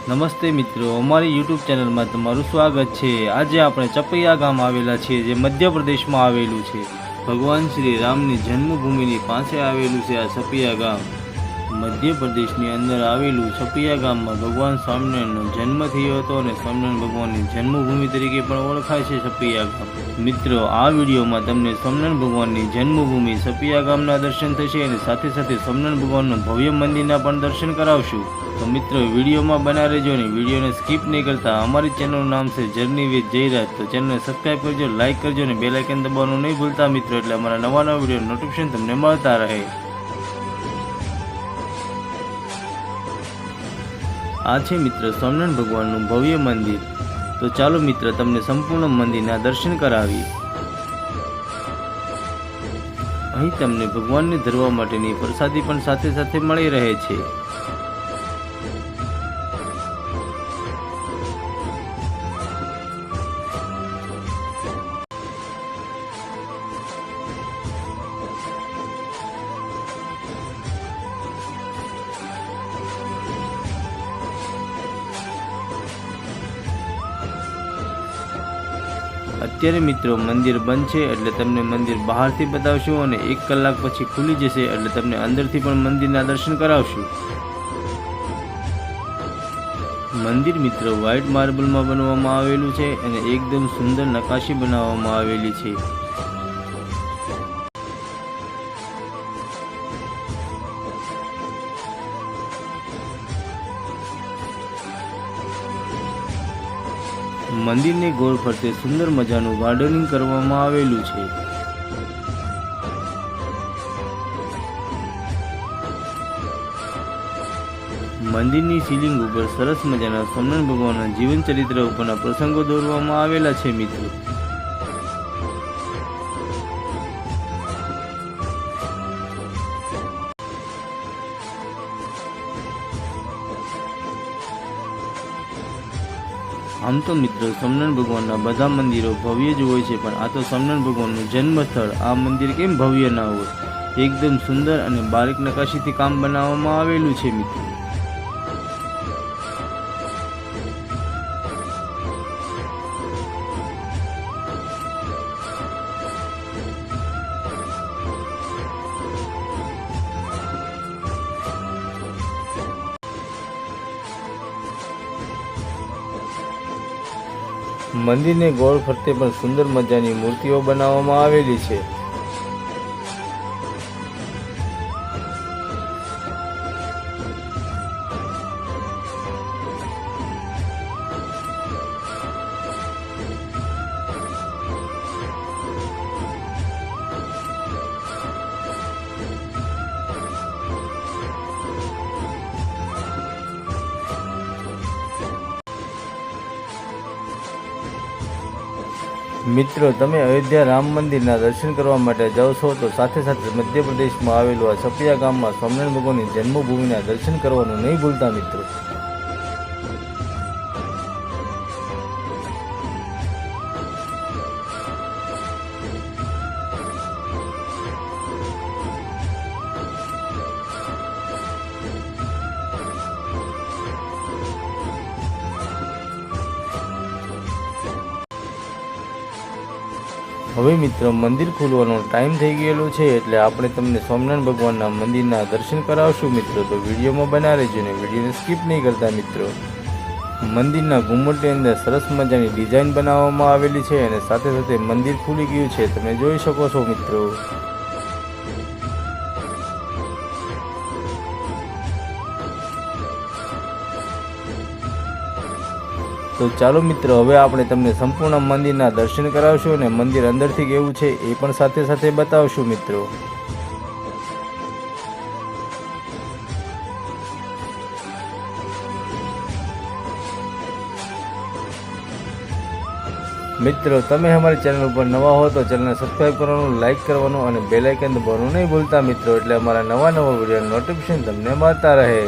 નમસ્તે મિત્રો, અમારી યુટ્યુબ ચેનલમાં તમારું સ્વાગત છે। આજે આપણે ચપૈયા ગામ આવેલા છીએ, જે મધ્યપ્રદેશમાં આવેલું છે। ભગવાન શ્રી રામની જન્મભૂમિની પાસે આવેલું છે આ ચપૈયા ગામ। મધ્યપ્રદેશની અંદર આવેલું ચપૈયા ગામમાં ભગવાન સ્વામિનારાયણનો જન્મ થયો હતો અને સ્વામિનારાયણ ભગવાનની જન્મભૂમિ તરીકે પણ ઓળખાય છે ચપૈયા ગામ। મિત્રો, આ વિડીયોમાં તમને સ્વામિનારાયણ ભગવાનની જન્મભૂમિ ચપૈયા ગામના દર્શન થશે અને સાથે સાથે સ્વામિનારાયણ ભગવાનનું ભવ્ય મંદિરના પણ દર્શન કરાવશું। તો મિત્રો, વિડીયોમાં બના રહેજો અને વિડીયોને સ્કીપ નહીં કરતા। અમારી ચેનલનું નામ છે જર્ની વિથ જયરાજ। તો ચેનલને સબસ્ક્રાઈબ કરજો, લાઇક કરજો અને બેલ આઇકન દબાવવાનું નહીં ભૂલતા મિત્રો, એટલે અમારા નવા વિડીયો નોટિફિકેશન તમને મળતા રહે। આ છે મિત્ર સ્વામિનારાયણ ભગવાનનું ભવ્ય મંદિર। તો ચાલો મિત્ર, તમને સંપૂર્ણ મંદિરના દર્શન કરાવીએ। અહીં તમને ભગવાનને ધરવા માટેની પ્રસાદી પણ સાથે સાથે મળી રહે છે। અત્યારે મિત્રો મંદિર બંધ છે, એટલે તમને મંદિર બહારથી બતાવશું અને 1 કલાક પછી ખુલી જશે, એટલે તમને અંદરથી પણ મંદિરના દર્શન કરાવશું। મંદિર મિત્રો વ્હાઇટ માર્બલમાં બનવામાં આવેલું છે અને એકદમ સુંદર નકાશી બનાવવામાં આવેલી છે। મંદિરને ગોળ ફરતે સુંદર મજાનું ગાર્ડનિંગ કરવામાં આવેલું છે। મંદિરની સીલિંગ ઉપર સરસ મજાના સ્વામિનારાયણ ભગવાનના જીવન ચરિત્ર ઉપરના પ્રસંગો દોરવામાં આવેલા છે મિત્રો। આમ તો મિત્રો સ્વામિનારાયણ ભગવાનના બધા મંદિરો ભવ્ય જ હોય છે, પણ આ તો સ્વામિનારાયણ ભગવાનનું જન્મ સ્થળ, આ મંદિર કેમ ભવ્ય ના હોય? એકદમ સુંદર અને બારીક નકાશીથી કામ બનાવવામાં આવેલું છે મિત્રો। મંદિરને ગોળ ફરતે પણ સુંદર મજાની મૂર્તિઓ બનાવવામાં આવેલી છે। મિત્રો, તમે અયોધ્યા રામ મંદિરના દર્શન કરવા માટે જાઓ છો તો સાથે સાથે મધ્યપ્રદેશમાં આવેલું આ ચપૈયા ગામમાં સ્વામિનારાયણ ભગવાનની જન્મભૂમિના દર્શન કરવાનું નહીં ભૂલતા મિત્રો। હવે મિત્રો મંદિર ખુલવાનો ટાઈમ થઈ ગયેલો છે, એટલે આપણે તમને સ્વામિનારાયણ ભગવાનના મંદિરના દર્શન કરાવશું મિત્રો। તો વિડીયોમાં બના રહેજો અને વિડીયોને સ્કીપ નહીં કરતા મિત્રો। મંદિરના ઘુમ્મટની અંદર સરસ મજાની ડિઝાઇન બનાવવામાં આવેલી છે અને સાથે સાથે મંદિર ખુલી ગયું છે, તમે જોઈ શકો છો મિત્રો। તો ચાલો મિત્રો, હવે આપણે તમને સંપૂર્ણ મંદિરના દર્શન કરાવશું અને મંદિર અંદરથી કેવું છે એ પણ સાથે સાથે બતાવશું મિત્રો। મિત્રો, તમે અમારી ચેનલ ઉપર નવા હો તો ચેનલને સબસ્ક્રાઈબ કરવાનું, લાઇક કરવાનું અને બેલ આઇકન દબાવવાનું નહીં ભૂલતા મિત્રો, એટલે અમારા નવા વિડીયો નોટિફિકેશન તમને મળતા રહે।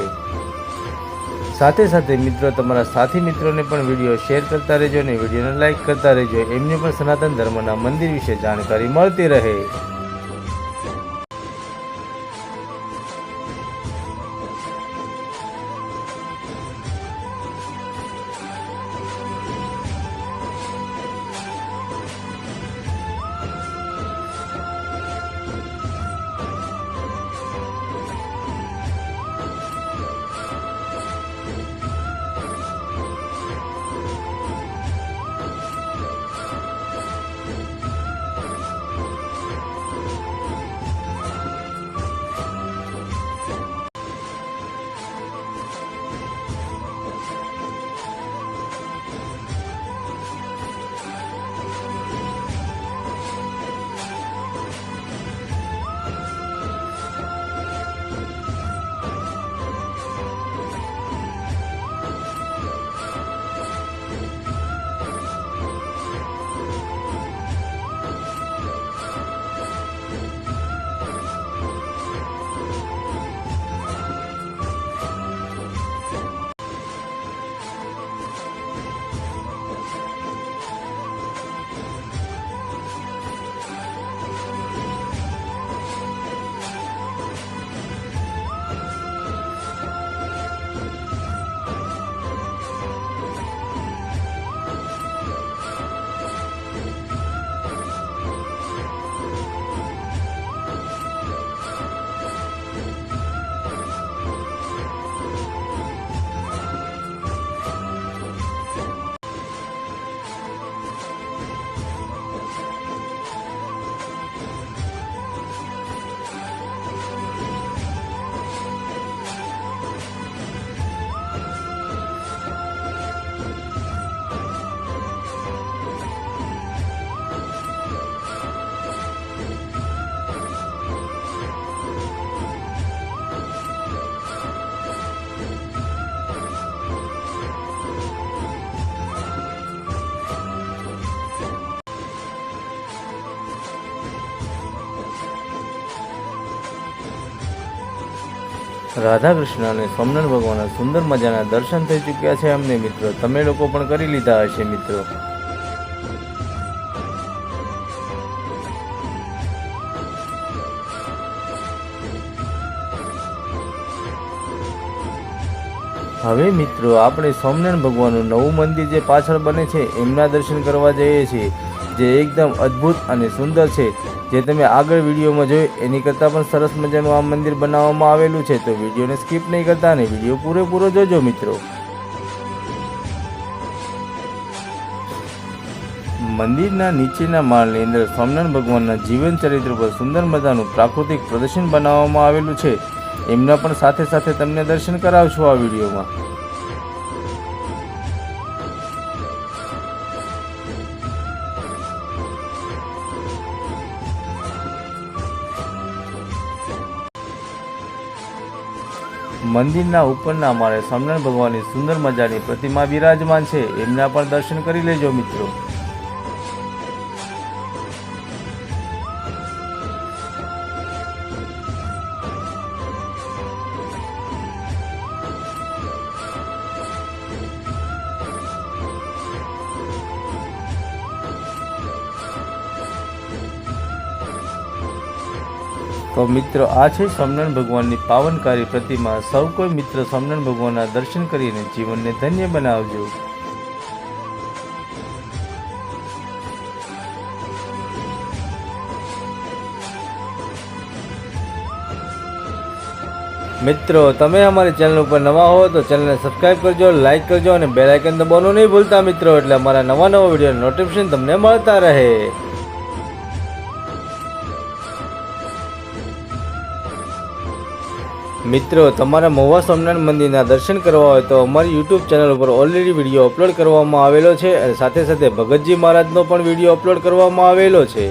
સાથે સાથે મિત્રો, તમારા સાથી મિત્રોને પણ વિડીયો શેર કરતા રહેજો અને વિડીયોને લાઇક કરતા રહેજો, એમને પણ સનાતન ધર્મના મંદિર વિશે જાણકારી મળતી રહે। રાધા કૃષ્ણ અને સ્વામિનારાયણ ભગવાનના સુંદર મજાના દર્શન થઈ ચૂક્યા છે અમને મિત્રો. તમે લોકો પણ કરી લીધા હશે મિત્રો. હવે મિત્રો આપણે સ્વામિનારાયણ ભગવાનનું નવું મંદિર જે પાછળ બને છે એમના દર્શન કરવા જઈએ છીએ, જે એકદમ અદ્ભુત અને સુંદર છે. જે તમે આગળ વિડીયોમાં જોયું એની કરતાં પણ સરસ મજાનું આ મંદિર બનાવવામાં આવેલું છે. તો વિડીયોને સ્કીપ નહીં કરતા અને વિડીયો પૂરેપૂરો જોજો મિત્રો. મંદિરના નીચેના માળની અંદર સ્વામિનારાયણ ભગવાનના જીવન ચરિત્ર પર સુંદર મજાનું પ્રાકૃતિક પ્રદર્શન બનાવવામાં આવેલું છે. એમના પણ સાથે સાથે તમને દર્શન કરાવશું આ વિડીયોમાં. મંદિરના ઉપરના માળે સ્વામિનારાયણ ભગવાનની સુંદર મજાની પ્રતિમા બિરાજમાન છે. એમના પણ દર્શન કરી લેજો મિત્રો. તો મિત્રો આ છે સ્વામિનારાયણ ભગવાનની પાવનકારી પ્રતિમા. સૌ કોઈ મિત્ર સ્વામિનારાયણ ભગવાનના દર્શન કરીને જીવનને ધન્ય બનાવજો. મિત્રો તમે અમારી ચેનલ ઉપર નવા હો તો ચેનલને સબસ્ક્રાઇબ કરજો, લાઇક કરજો અને બેલ આઇકન દબાવવાનું નહીં ભૂલતા મિત્રો, એટલે અમારા નવા વિડીયો નોટિફિકેશન તમને મળતા રહે. મિત્રો તમારા મહુવા સ્વામિનારાયણ મંદિરના દર્શન કરવા હોય તો અમારી યુટ્યુબ ચેનલ ઉપર ઓલરેડી વિડીયો અપલોડ કરવામાં આવેલો છે અને સાથે સાથે ભગતજી મહારાજનો પણ વિડીયો અપલોડ કરવામાં આવેલો છે.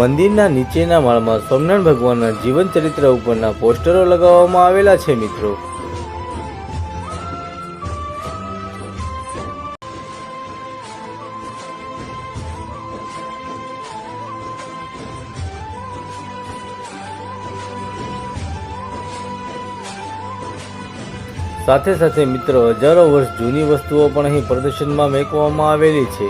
મંદિરના નીચેના માળમાં સ્વામિનારાયણ ભગવાનના જીવન ચરિત્ર ઉપરના પોસ્ટરો લગાવવામાં આવેલા છે મિત્રો. સાથે સાથે મિત્રો હજારો વર્ષ જૂની વસ્તુઓ પણ અહીં પ્રદર્શનમાં મૂકવામાં આવેલી છે.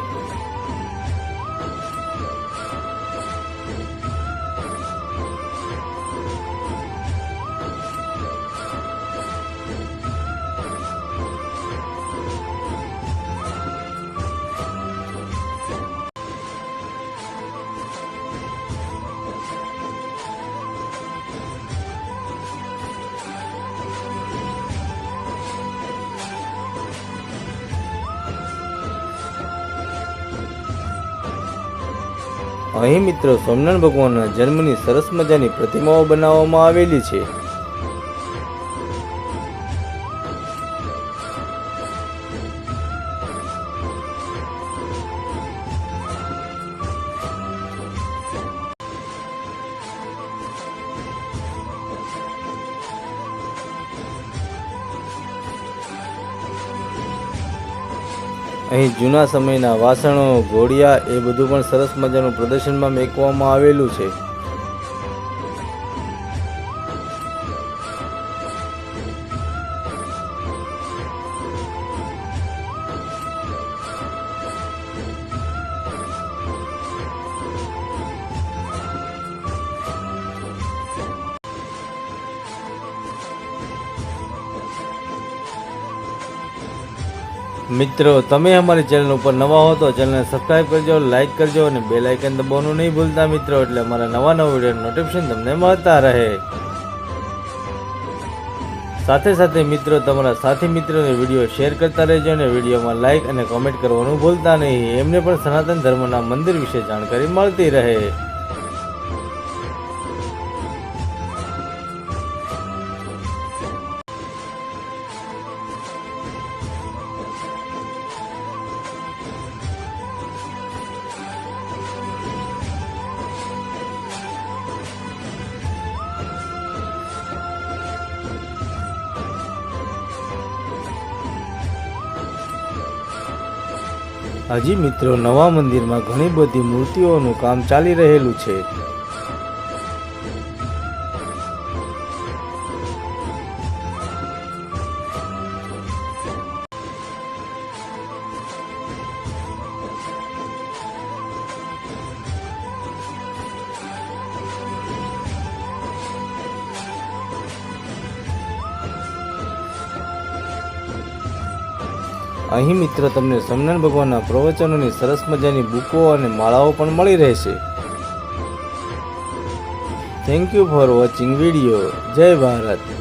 અહીં મિત્રો સ્વામિનારાયણ ભગવાનના જન્મની સરસ મજાની પ્રતિમાઓ બનાવવામાં આવેલી છે. અહીં જૂના સમયના વાસણો, ઘોડિયા એ બધું પણ સરસ મજાનું પ્રદર્શનમાં મૂકવામાં આવેલું છે. મિત્રો તમે અમારી ચેનલ ઉપર નવા હો તો ચેનલને સબસ્ક્રાઇબ કરજો, લાઇક કરજો અને બેલ આઇકન દબાવવાનું નહીં ભૂલતા મિત્રો, એટલે અમારા નવા વિડીયો નોટિફિકેશન તમને મળતા રહે. સાથે સાથે મિત્રો તમારા સાથી મિત્રોને વિડીયો શેર કરતા રહેજો અને વિડીયોમાં લાઇક અને કોમેન્ટ કરવાનું ભૂલતા નહીં. એમને પણ સનાતન ધર્મના મંદિર વિશે જાણકારી મળતી રહે. હજી મિત્રો નવા મંદિરમાં ઘણી બધી મૂર્તિઓનું કામ ચાલી રહેલું છે. અહીં મિત્ર તમને સ્વામિનારાયણ ભગવાનના પ્રવચનોની સરસ મજાની બુકો અને માળાઓ પણ મળી રહેશે. Thank you for watching video. જય ભારત.